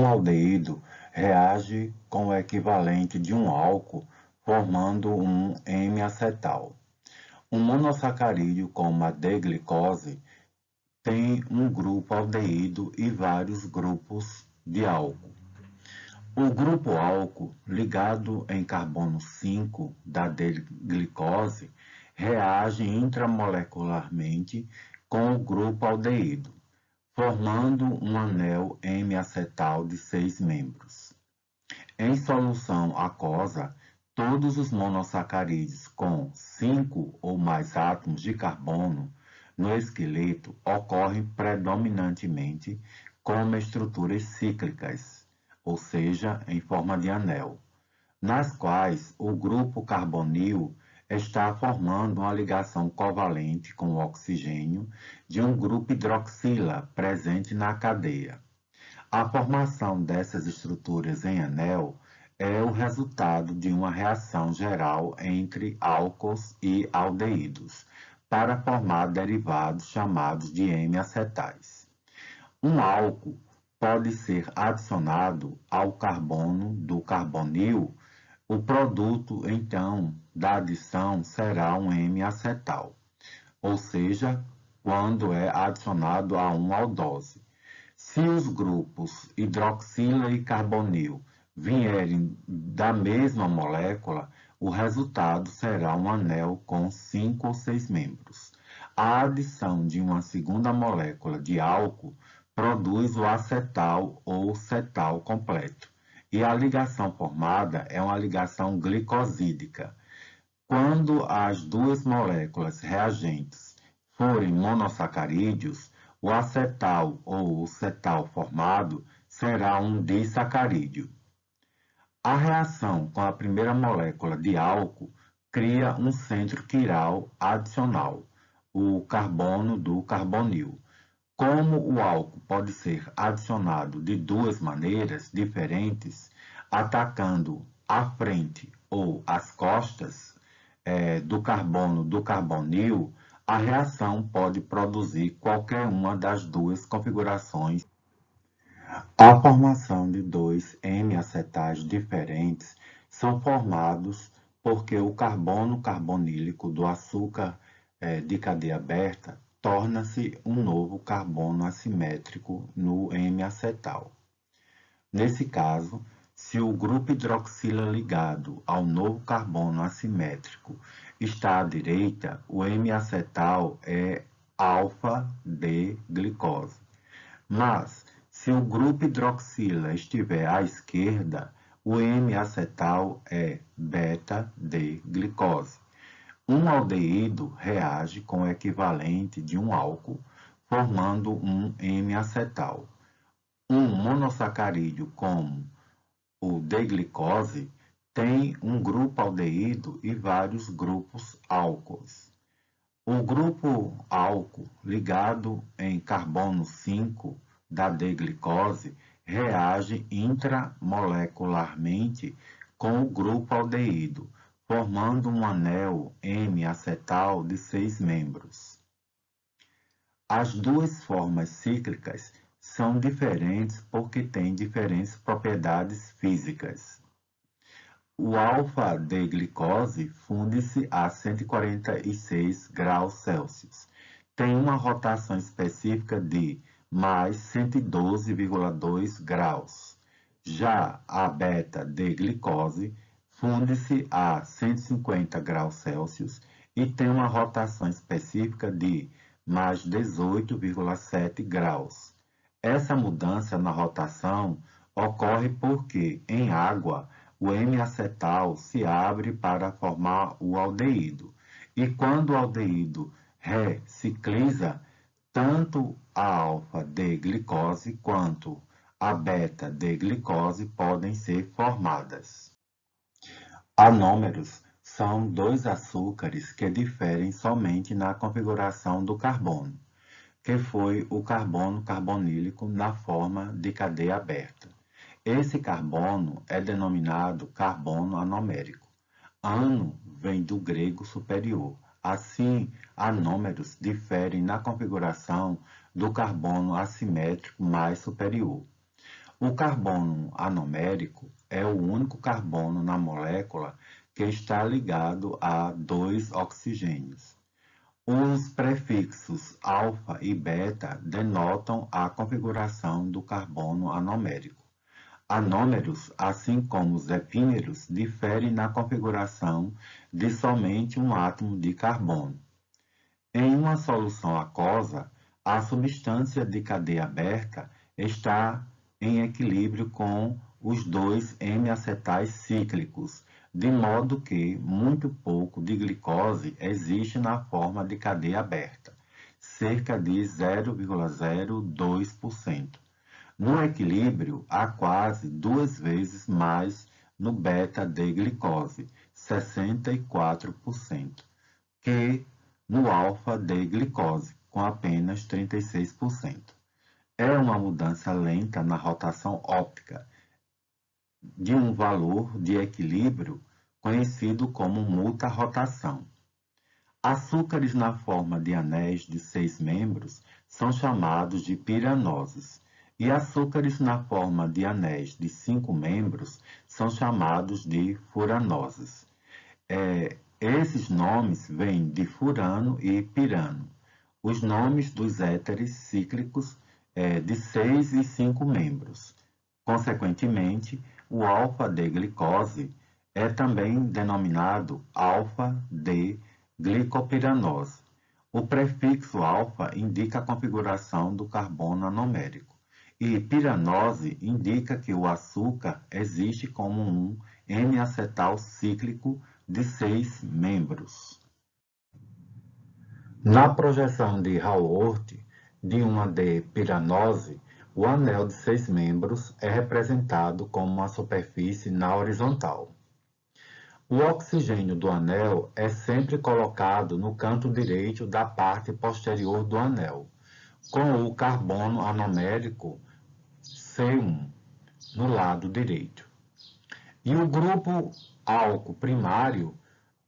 Um aldeído reage com o equivalente de um álcool, formando um M-acetal. Um monossacarídeo, como a D-glicose, tem um grupo aldeído e vários grupos de álcool. O grupo álcool, ligado em carbono 5 da D-glicose, reage intramolecularmente com o grupo aldeído, formando um anel M-acetal de 6 membros. Em solução aquosa, todos os monossacarídeos com 5 ou mais átomos de carbono no esqueleto ocorrem predominantemente como estruturas cíclicas, ou seja, em forma de anel, nas quais o grupo carbonil está formando uma ligação covalente com o oxigênio de um grupo hidroxila presente na cadeia. A formação dessas estruturas em anel é o resultado de uma reação geral entre álcools e aldeídos, para formar derivados chamados de M-acetais. Um álcool pode ser adicionado ao carbono do carbonil. O produto, então, da adição será um M-acetal, ou seja, quando é adicionado a uma aldose. Se os grupos hidroxila e carbonil vierem da mesma molécula, o resultado será um anel com 5 ou 6 membros. A adição de uma segunda molécula de álcool produz o acetal ou cetal completo, e a ligação formada é uma ligação glicosídica. Quando as duas moléculas reagentes forem monossacarídeos, o acetal ou o cetal formado será um disacarídeo. A reação com a primeira molécula de álcool cria um centro quiral adicional, o carbono do carbonil. Como o álcool pode ser adicionado de duas maneiras diferentes, atacando a frente ou as costas do carbono do carbonil, a reação pode produzir qualquer uma das duas configurações. A formação de dois M-acetais diferentes são formados porque o carbono carbonílico do açúcar de cadeia aberta torna-se um novo carbono assimétrico no M-acetal. Nesse caso, se o grupo hidroxila ligado ao novo carbono assimétrico está à direita, o M-acetal é alfa-D-glicose. Mas, se o grupo hidroxila estiver à esquerda, o M-acetal é beta-D-glicose. Um aldeído reage com o equivalente de um álcool, formando um M-acetal. Um monossacarídeo como o D-glicose tem um grupo aldeído e vários grupos álcools. O grupo álcool ligado em carbono 5 da D-glicose reage intramolecularmente com o grupo aldeído, formando um anel M-acetal de 6 membros. As duas formas cíclicas são diferentes porque têm diferentes propriedades físicas. O alfa-D-glicose funde-se a 146 graus Celsius. Tem uma rotação específica de mais 112,2 graus. Já a beta-D-glicose funde-se a 150 graus Celsius e tem uma rotação específica de mais 18,7 graus. Essa mudança na rotação ocorre porque, em água, o M-acetal se abre para formar o aldeído. E quando o aldeído recicliza, tanto a alfa-D-glicose quanto a beta-D-glicose podem ser formadas. Anômeros são dois açúcares que diferem somente na configuração do carbono, que foi o carbono carbonílico na forma de cadeia aberta. Esse carbono é denominado carbono anomérico. Ano vem do grego superior. Assim, anômeros diferem na configuração do carbono assimétrico mais superior. O carbono anomérico é o único carbono na molécula que está ligado a dois oxigênios. Os prefixos alfa e beta denotam a configuração do carbono anomérico. Anômeros, assim como os efímeros, diferem na configuração de somente um átomo de carbono. Em uma solução aquosa, a substância de cadeia aberta está em equilíbrio com os dois M-acetais cíclicos, de modo que muito pouco de glicose existe na forma de cadeia aberta, cerca de 0,02%. No equilíbrio, há quase 2 vezes mais no beta-D-glicose, 64%, que no alfa-D-glicose, com apenas 36%. É uma mudança lenta na rotação óptica de um valor de equilíbrio conhecido como muta-rotação. Açúcares na forma de anéis de 6 membros são chamados de piranoses, e açúcares na forma de anéis de 5 membros são chamados de furanoses. Esses nomes vêm de furano e pirano, os nomes dos éteres cíclicos de 6 e 5 membros. Consequentemente, o alfa-D-glicose é também denominado alfa-D-glicopiranose. O prefixo alfa indica a configuração do carbono anomérico, e piranose indica que o açúcar existe como um N-acetal cíclico de 6 membros. Na projeção de Haworth de uma D-piranose, o anel de 6 membros é representado como uma superfície na horizontal. O oxigênio do anel é sempre colocado no canto direito da parte posterior do anel, com o carbono anomérico C1 no lado direito. E o grupo álcool primário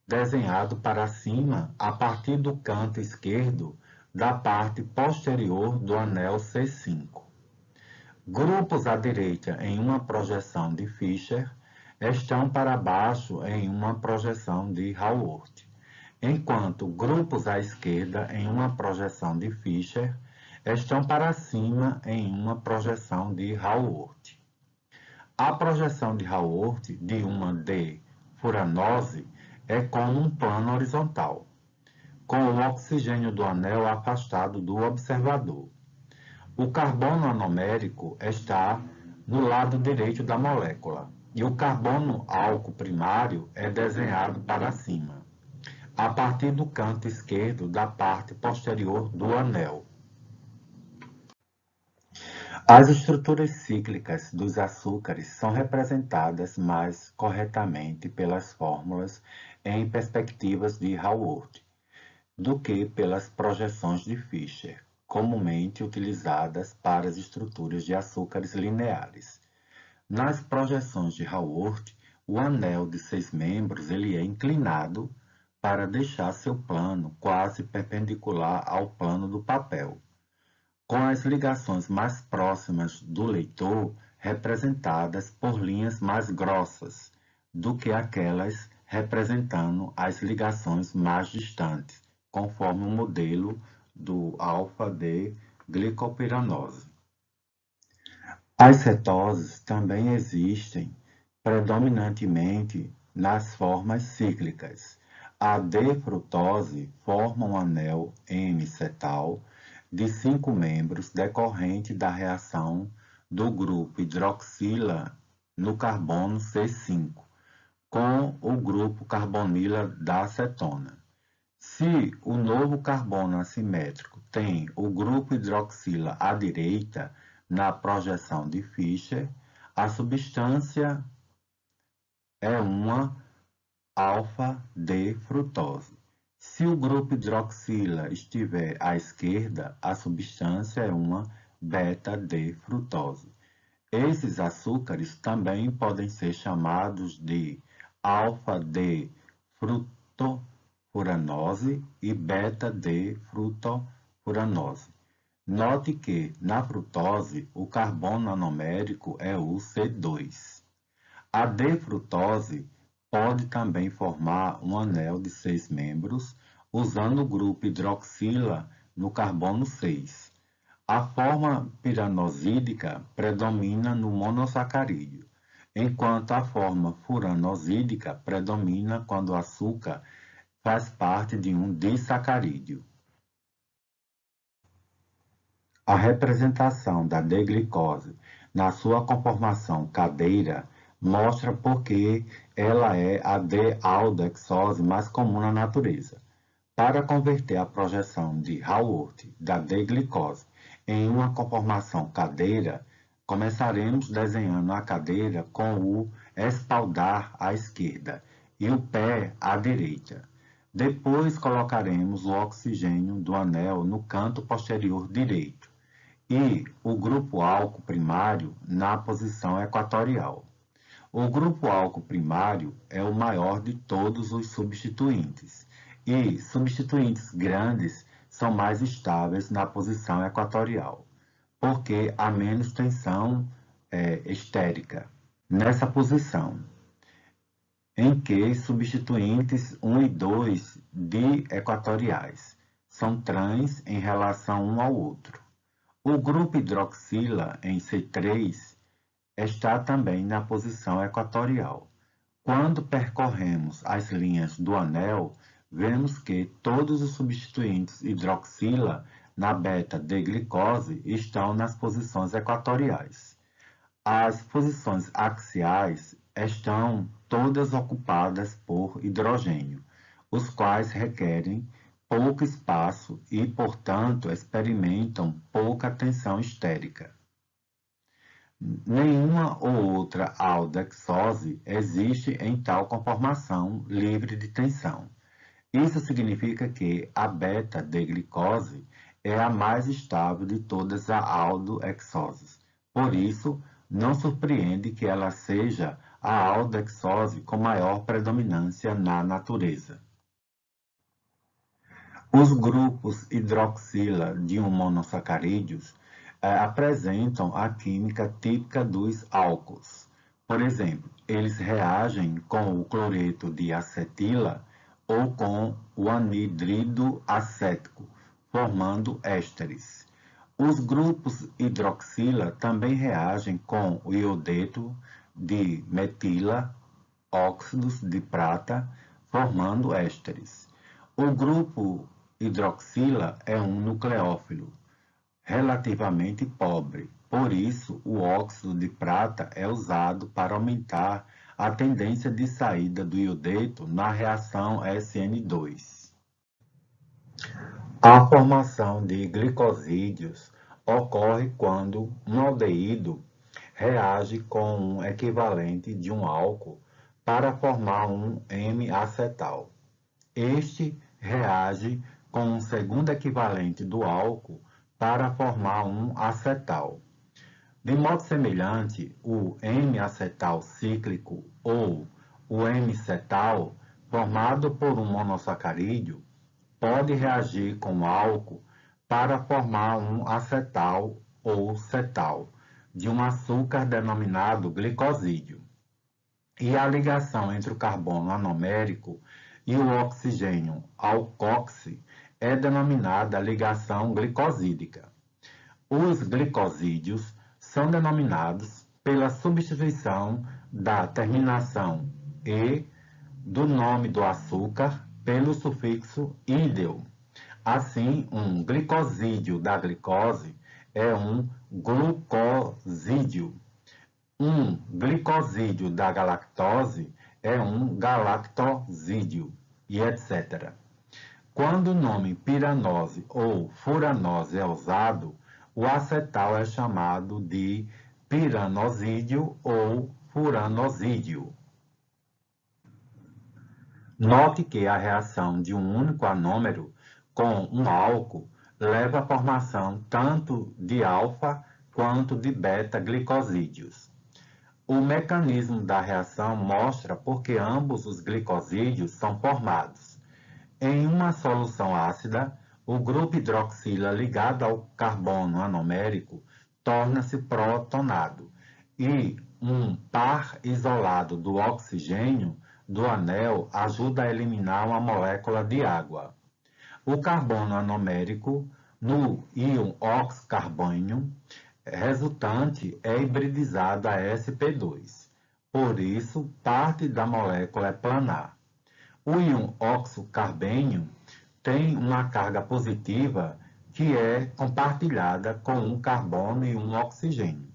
desenhado para cima a partir do canto esquerdo da parte posterior do anel C5. Grupos à direita em uma projeção de Fischer estão para baixo em uma projeção de Haworth, enquanto grupos à esquerda em uma projeção de Fischer estão para cima em uma projeção de Haworth. A projeção de Haworth de uma D-furanose é como um plano horizontal, com o oxigênio do anel afastado do observador. O carbono anomérico está no lado direito da molécula, e o carbono álcool primário é desenhado para cima, a partir do canto esquerdo da parte posterior do anel. As estruturas cíclicas dos açúcares são representadas mais corretamente pelas fórmulas em perspectivas de Haworth do que pelas projeções de Fischer, comumente utilizadas para as estruturas de açúcares lineares. Nas projeções de Haworth, o anel de 6 membros é inclinado para deixar seu plano quase perpendicular ao plano do papel, com as ligações mais próximas do leitor representadas por linhas mais grossas do que aquelas representando as ligações mais distantes, conforme o modelo do alfa-D-glicopiranose. As cetoses também existem predominantemente nas formas cíclicas. A D-frutose forma um anel N-cetal de 5 membros decorrente da reação do grupo hidroxila no carbono C5 com o grupo carbonila da acetona. Se o novo carbono assimétrico tem o grupo hidroxila à direita na projeção de Fischer, a substância é uma alfa-D-frutose. Se o grupo hidroxila estiver à esquerda, a substância é uma beta-D-frutose. Esses açúcares também podem ser chamados de alfa-D-frutofuranose e beta-D-frutofuranose. Note que, na frutose, o carbono anomérico é o C2. A D-frutose pode também formar um anel de 6 membros, usando o grupo hidroxila no carbono 6. A forma piranosídica predomina no monossacarídeo, enquanto a forma furanosídica predomina quando o açúcar faz parte de um disacarídeo. A representação da D-glicose na sua conformação cadeira mostra por que ela é a D-aldexose mais comum na natureza. Para converter a projeção de Haworth da D-glicose em uma conformação cadeira, começaremos desenhando a cadeira com o espaldar à esquerda e o pé à direita. Depois colocaremos o oxigênio do anel no canto posterior direito e o grupo álcool primário na posição equatorial. O grupo álcool primário é o maior de todos os substituintes, e substituintes grandes são mais estáveis na posição equatorial, porque há menos tensão estérica nessa posição, em que substituintes 1 e 2 equatoriais são trans em relação um ao outro. O grupo hidroxila em C3 está também na posição equatorial. Quando percorremos as linhas do anel, vemos que todos os substituintes hidroxila na beta-D-glicose estão nas posições equatoriais. As posições axiais estão todas ocupadas por hidrogênio, os quais requerem pouco espaço e, portanto, experimentam pouca tensão estérica. Nenhuma ou outra aldexose existe em tal conformação livre de tensão. Isso significa que a beta-D-glicose é a mais estável de todas as aldexoses. Por isso, não surpreende que ela seja a aldexose com maior predominância na natureza. Os grupos hidroxila de um monossacarídeos apresentam a química típica dos álcools. Por exemplo, eles reagem com o cloreto de acetila ou com o anidrido acético, formando ésteres. Os grupos hidroxila também reagem com o iodeto de metila, óxidos de prata, formando ésteres. O grupo hidroxila é um nucleófilo relativamente pobre, por isso o óxido de prata é usado para aumentar a tendência de saída do iodeto na reação SN2. A formação de glicosídeos ocorre quando um aldeído reage com um equivalente de um álcool para formar um M-acetal. Este reage com um segundo equivalente do álcool para formar um acetal. De modo semelhante, o M-acetal cíclico ou o M-cetal, formado por um monossacarídeo, pode reagir com álcool para formar um acetal ou cetal de um açúcar denominado glicosídeo. E a ligação entre o carbono anomérico e o oxigênio alcoxi é denominada ligação glicosídica. Os glicosídeos são denominados pela substituição da terminação "e" do nome do açúcar pelo sufixo "ídeo". Assim, um glicosídeo da glicose é um glucosídeo. Um glicosídeo da galactose é um galactosídeo, e etc. Quando o nome piranose ou furanose é usado, o acetal é chamado de piranosídeo ou furanosídeo. Note que a reação de um único anômero com um álcool leva à formação tanto de alfa quanto de beta-glicosídeos. O mecanismo da reação mostra por que ambos os glicosídeos são formados. Em uma solução ácida, o grupo hidroxila ligado ao carbono anomérico torna-se protonado e um par isolado do oxigênio do anel ajuda a eliminar uma molécula de água. O carbono anomérico no íon oxcarbônio resultante é hibridizado a sp2. Por isso, parte da molécula é planar. O íon oxocarbênio tem uma carga positiva que é compartilhada com um carbono e um oxigênio.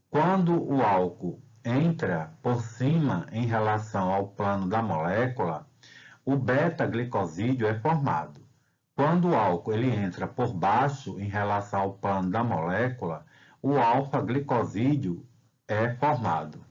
Quando o álcool entra por cima em relação ao plano da molécula, o beta-glicosídeo é formado. Quando o álcool ele entra por baixo em relação ao plano da molécula, o alfa-glicosídeo é formado.